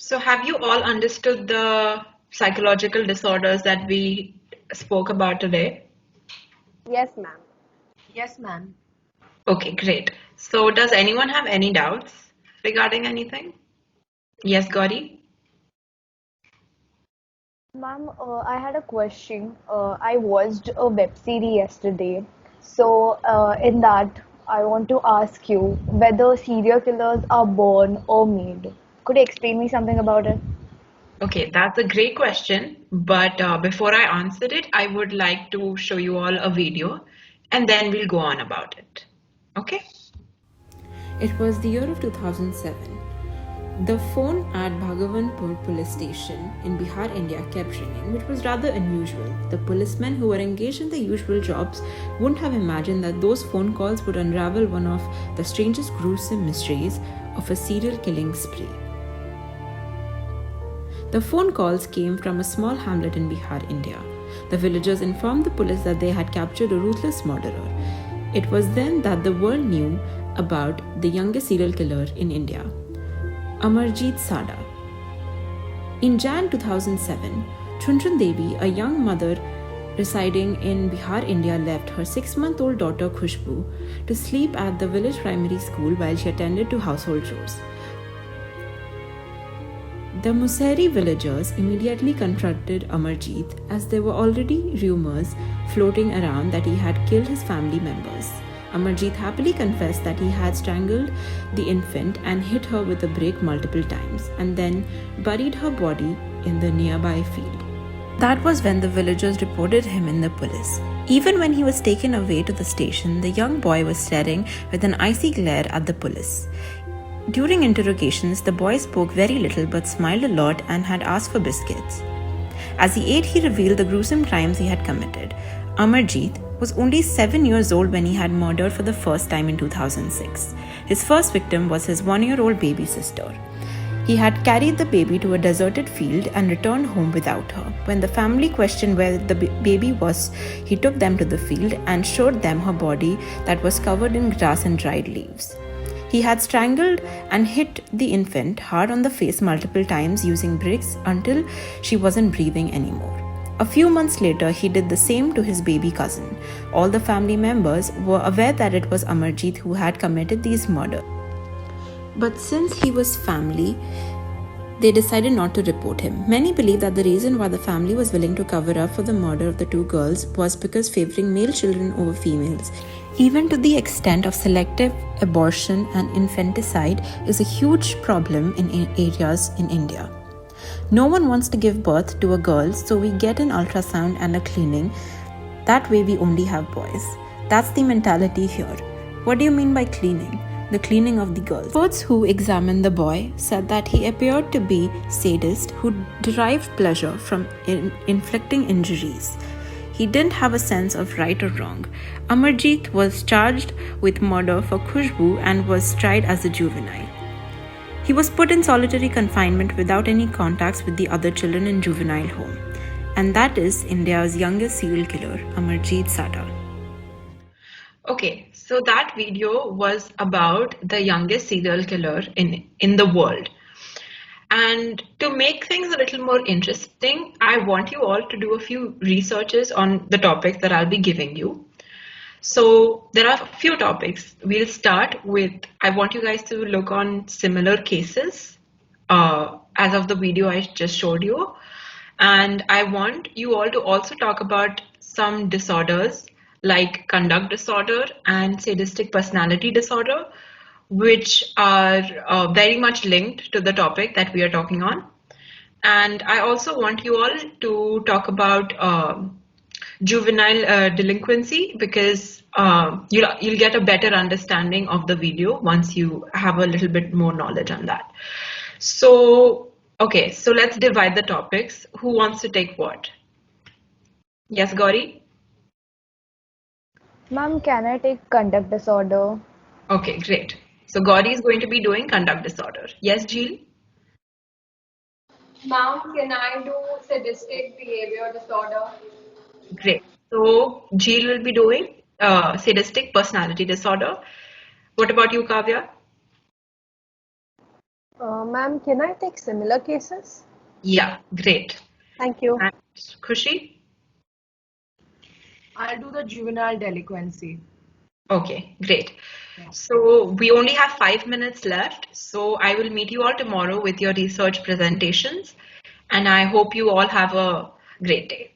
So have you all understood the psychological disorders that we spoke about today? Yes, ma'am. Yes, ma'am. Okay, great. So does anyone have any doubts regarding anything? Yes, Gauri? Ma'am, I had a question. I watched a web series yesterday. So, in that, I want to ask you whether serial killers are born or made. Could you explain me something about it? Okay, that's a great question. But before I answer it, I would like to show you all a video and then we'll go on about it. Okay? It was the year of 2007. The phone at Bhagavanpur police station in Bihar, India kept ringing, which was rather unusual. The policemen who were engaged in their usual jobs wouldn't have imagined that those phone calls would unravel one of the strangest gruesome mysteries of a serial killing spree. The phone calls came from a small hamlet in Bihar, India. The villagers informed the police that they had captured a ruthless murderer. It was then that the world knew about the youngest serial killer in India, Amarjit Sada. In Jan 2007, Chunchun Devi, a young mother residing in Bihar, India, left her 6-month-old daughter Khushbu to sleep at the village primary school while she attended to household chores. The Museri villagers immediately confronted Amarjit as there were already rumors floating around that he had killed his family members. Amarjit happily confessed that he had strangled the infant and hit her with a brick multiple times and then buried her body in the nearby field. That was when the villagers reported him in the police. Even when he was taken away to the station, the young boy was staring with an icy glare at the police. During interrogations, the boy spoke very little but smiled a lot and had asked for biscuits. As he ate, he revealed the gruesome crimes he had committed. Amarjit was only 7 years old when he had murdered for the first time in 2006. His first victim was his 1-year-old baby sister. He had carried the baby to a deserted field and returned home without her. When the family questioned where the baby was, he took them to the field and showed them her body that was covered in grass and dried leaves. He had strangled and hit the infant hard on the face multiple times using bricks until she wasn't breathing anymore. A few months later, he did the same to his baby cousin. All the family members were aware that it was Amarjit who had committed these murders. But since he was family, they decided not to report him. Many believe that the reason why the family was willing to cover up for the murder of the 2 girls was because favoring male children over females, even to the extent of selective abortion and infanticide, is a huge problem in areas in India. No one wants to give birth to a girl, so we get an ultrasound and a cleaning. That way we only have boys. That's the mentality here. What do you mean by cleaning? The cleaning of the girls. Experts who examined the boy said that he appeared to be sadist who derived pleasure from inflicting injuries. He didn't have a sense of right or wrong. Amarjit was charged with murder for Khushbu and was tried as a juvenile. He was put in solitary confinement without any contacts with the other children in juvenile home. And that is India's youngest serial killer, Amarjit Sada. Okay, so that video was about the youngest serial killer in the world. And to make things a little more interesting, I want you all to do a few researches on the topics that I'll be giving you. So there are a few topics. We'll start with, I want you guys to look on similar cases as of the video I just showed you. And I want you all to also talk about some disorders like conduct disorder and sadistic personality disorder, which are very much linked to the topic that we are talking on. And I also want you all to talk about juvenile delinquency because you'll get a better understanding of the video once you have a little bit more knowledge on that. So, okay, so let's divide the topics. Who wants to take what? Yes, Gauri? Ma'am, can I take conduct disorder? Okay, great. So Gauri is going to be doing conduct disorder. Yes, Jill? Ma'am, can I do sadistic behavior disorder? Great. So Jill will be doing sadistic personality disorder. What about you, Kavya? Ma'am, can I take similar cases? Yeah, great. Thank you. And Khushi? I'll do the juvenile delinquency. Okay, great. So we only have 5 minutes left. So I will meet you all tomorrow with your research presentations. And I hope you all have a great day.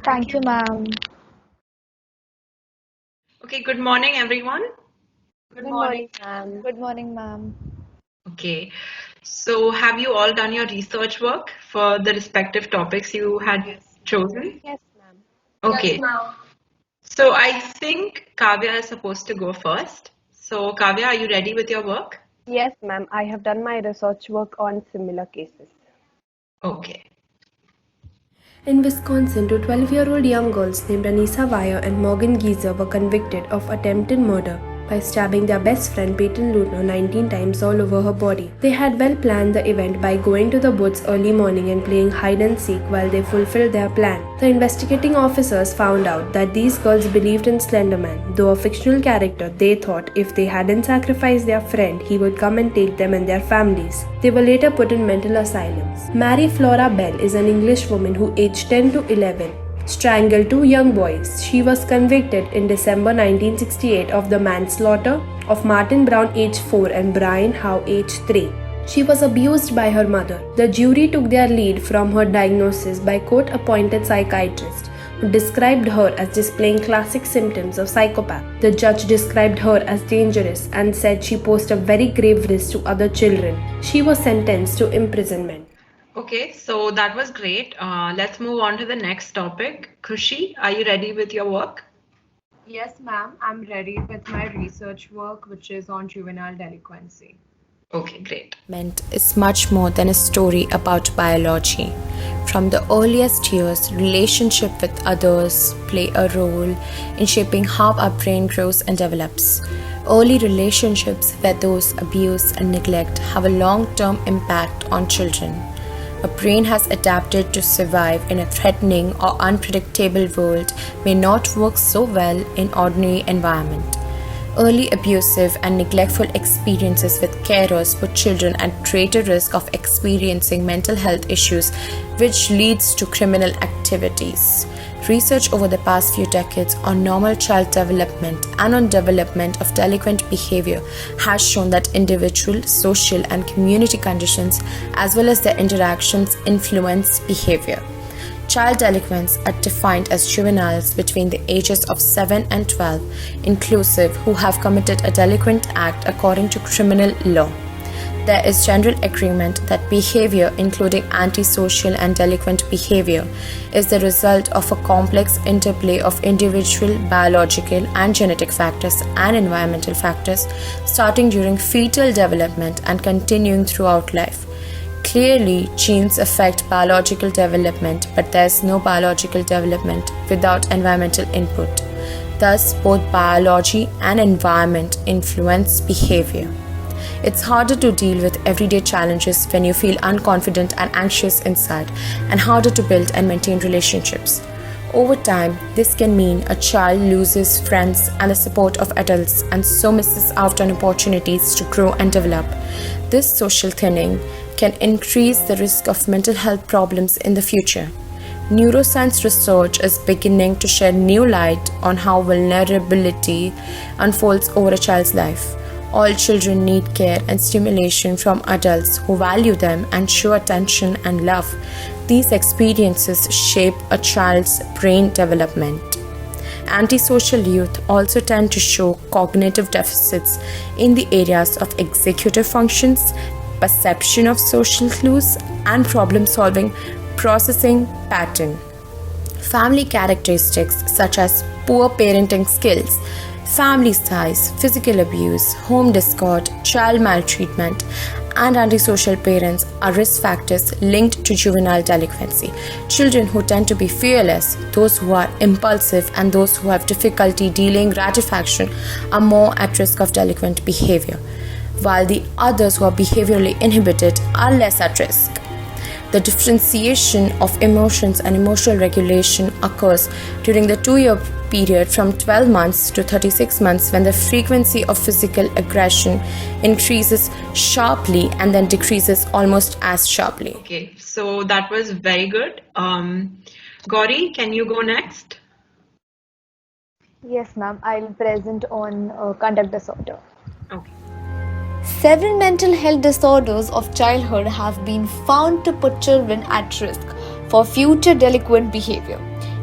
Thank you, ma'am. Okay, good morning, everyone. Good morning. ma'am. Good morning, ma'am. Okay, so have you all done your research work for the respective topics you had chosen? Yes, ma'am. Okay, Yes, ma'am. so I think Kavya is supposed to go first. So Kavya, are you ready with your work? Yes, ma'am. I have done my research work on similar cases. Okay. In Wisconsin, two 12-year-old young girls named Anissa Weyer and Morgan Geezer were convicted of attempted murder by stabbing their best friend Peyton Lutner 19 times all over her body. They had well planned the event by going to the woods early morning and playing hide and seek while they fulfilled their plan. The investigating officers found out that these girls believed in Slenderman, though a fictional character. They thought if they hadn't sacrificed their friend, he would come and take them and their families. They were later put in mental asylums. Mary Flora Bell is an English woman who, aged 10 to 11, strangled two young boys. She was convicted in December 1968 of the manslaughter of Martin Brown, age 4, and Brian Howe, age 3. She was abused by her mother. The jury took their lead from her diagnosis by court-appointed psychiatrist, who described her as displaying classic symptoms of psychopath. The judge described her as dangerous and said she posed a very grave risk to other children. She was sentenced to imprisonment. Okay, so that was great. Let's move on to the next topic. Khushi, are you ready with your work? Yes, ma'am. I'm ready with my research work, which is on juvenile delinquency. Okay, great. Is much more than a story about biology. From the earliest years, relationship with others play a role in shaping how our brain grows and develops. Early relationships where those abuse and neglect have a long-term impact on children. A brain has adapted to survive in a threatening or unpredictable world may not work so well in ordinary environment. Early abusive and neglectful experiences with carers put children at greater risk of experiencing mental health issues, which leads to criminal activities. Research over the past few decades on normal child development and on development of delinquent behavior has shown that individual, social, and community conditions, as well as their interactions, influence behavior. Child delinquents are defined as juveniles between the ages of 7 and 12, inclusive, who have committed a delinquent act according to criminal law. There is general agreement that behavior, including antisocial and delinquent behavior, is the result of a complex interplay of individual, biological, and genetic factors and environmental factors, starting during fetal development and continuing throughout life. Clearly, genes affect biological development, but there is no biological development without environmental input. Thus, both biology and environment influence behavior. It's harder to deal with everyday challenges when you feel unconfident and anxious inside, and harder to build and maintain relationships. Over time, this can mean a child loses friends and the support of adults and so misses out on opportunities to grow and develop. This social thinning can increase the risk of mental health problems in the future. Neuroscience research is beginning to shed new light on how vulnerability unfolds over a child's life. All children need care and stimulation from adults who value them and show attention and love. These experiences shape a child's brain development. Antisocial youth also tend to show cognitive deficits in the areas of executive functions, perception of social clues, and problem-solving processing pattern. Family characteristics such as poor parenting skills, family size, physical abuse, home discord, child maltreatment, and antisocial parents are risk factors linked to juvenile delinquency. Children who tend to be fearless, those who are impulsive, and those who have difficulty delaying gratification are more at risk of delinquent behavior, while the others who are behaviorally inhibited are less at risk. The differentiation of emotions and emotional regulation occurs during the 2-year period from 12 months to 36 months, when the frequency of physical aggression increases sharply and then decreases almost as sharply. Okay, so that was very good. Gauri, can you go next? Yes, ma'am. I'll present on conduct disorder. Okay. Several mental health disorders of childhood have been found to put children at risk for future delinquent behavior.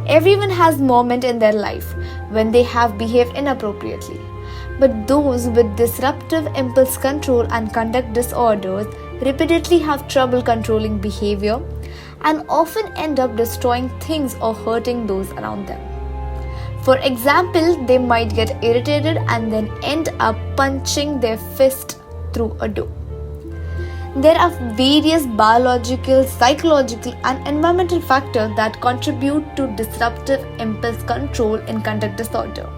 Everyone has moments in their life when they have behaved inappropriately. But those with disruptive impulse control and conduct disorders repeatedly have trouble controlling behavior and often end up destroying things or hurting those around them. For example, they might get irritated and then end up punching their fist through a door. There are various biological, psychological, and environmental factors that contribute to disruptive impulse control in conduct disorder.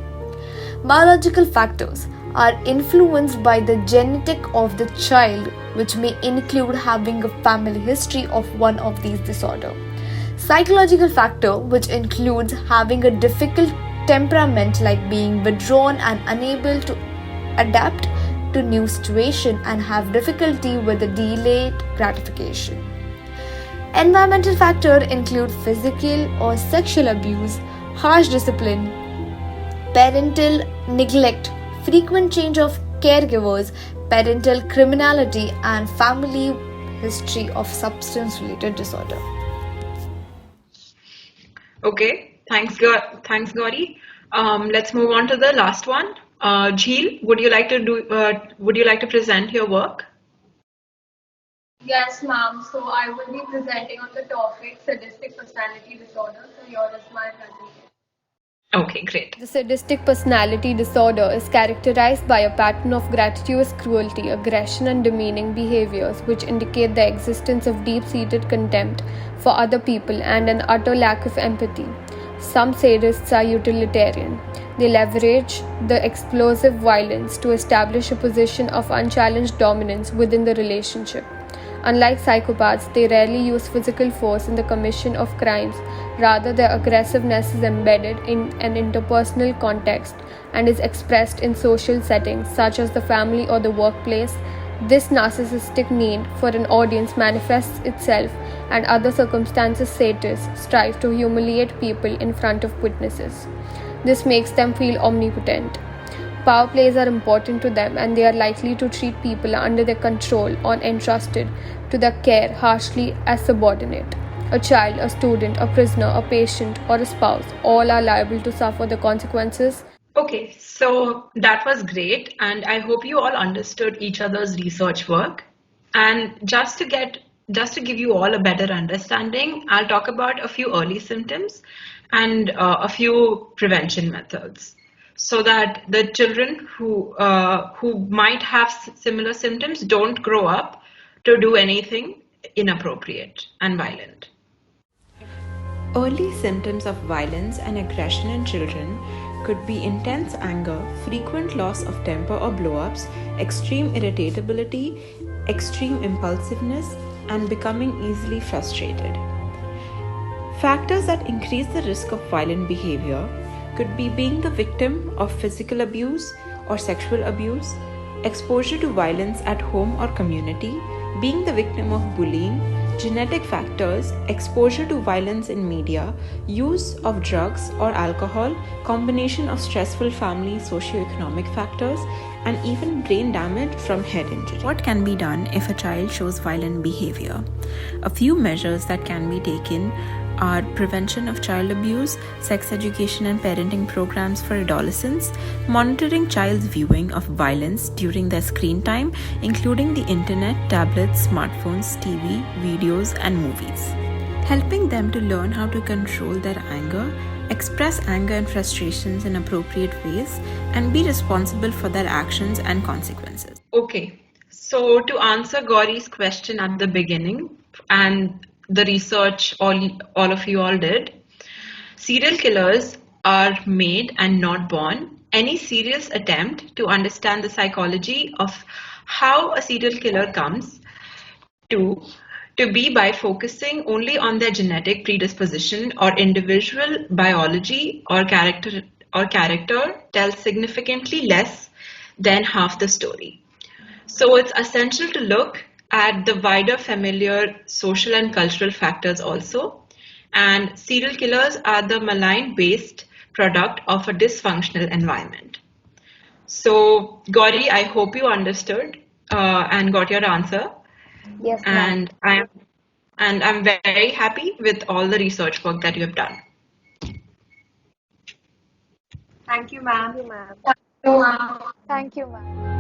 Biological factors are influenced by the genetic of the child, which may include having a family history of one of these disorders. Psychological factor, which includes having a difficult temperament like being withdrawn and unable to adapt to new situation and have difficulty with the delayed gratification. Environmental factors include physical or sexual abuse, harsh discipline, parental neglect, frequent change of caregivers, parental criminality, and family history of substance-related disorder. Okay, thanks, Gauri. Let's move on to the last one. Jheel, would you like to present your work? Yes, ma'am. So I will be presenting on the topic sadistic personality disorder. So here is my presentation. Okay, great. The sadistic personality disorder is characterized by a pattern of gratuitous cruelty, aggression, and demeaning behaviors which indicate the existence of deep-seated contempt for other people and an utter lack of empathy. Some sadists are utilitarian. They leverage the explosive violence to establish a position of unchallenged dominance within the relationship. Unlike psychopaths, they rarely use physical force in the commission of crimes. Rather, their aggressiveness is embedded in an interpersonal context and is expressed in social settings such as the family or the workplace. This narcissistic need for an audience manifests itself, and other circumstances sadists strive to humiliate people in front of witnesses. This makes them feel omnipotent. Power plays are important to them, and they are likely to treat people under their control or entrusted to their care harshly as subordinate. A child, a student, a prisoner, a patient, or a spouse, all are liable to suffer the consequences. Okay, so that was great, and I hope you all understood each other's research work. And just to give you all a better understanding, I'll talk about a few early symptoms and a few prevention methods, so that the children who might have similar symptoms don't grow up to do anything inappropriate and violent. Early symptoms of violence and aggression in children could be intense anger, frequent loss of temper or blow-ups, extreme irritability, extreme impulsiveness, and becoming easily frustrated. Factors that increase the risk of violent behavior could be being the victim of physical abuse or sexual abuse, exposure to violence at home or community, being the victim of bullying, genetic factors, exposure to violence in media, use of drugs or alcohol, combination of stressful family socioeconomic factors, and even brain damage from head injury. What can be done if a child shows violent behavior? A few measures that can be taken are prevention of child abuse, sex education and parenting programs for adolescents, monitoring child's viewing of violence during their screen time, including the internet, tablets, smartphones, TV, videos, and movies. Helping them to learn how to control their anger, express anger and frustrations in appropriate ways, and be responsible for their actions and consequences. Okay, so to answer Gauri's question at the beginning, and the research all of you all did, serial killers are made and not born. Any serious attempt to understand the psychology of how a serial killer comes to to be by focusing only on their genetic predisposition or individual biology or character tells significantly less than half the story. So it's essential to look at the wider familiar social and cultural factors also. And serial killers are the malign-based product of a dysfunctional environment. So, Gauri, I hope you understood and got your answer. Yes, ma'am. And I'm very happy with all the research work that you have done. Thank you, ma'am. Thank you, ma'am. Thank you, ma'am.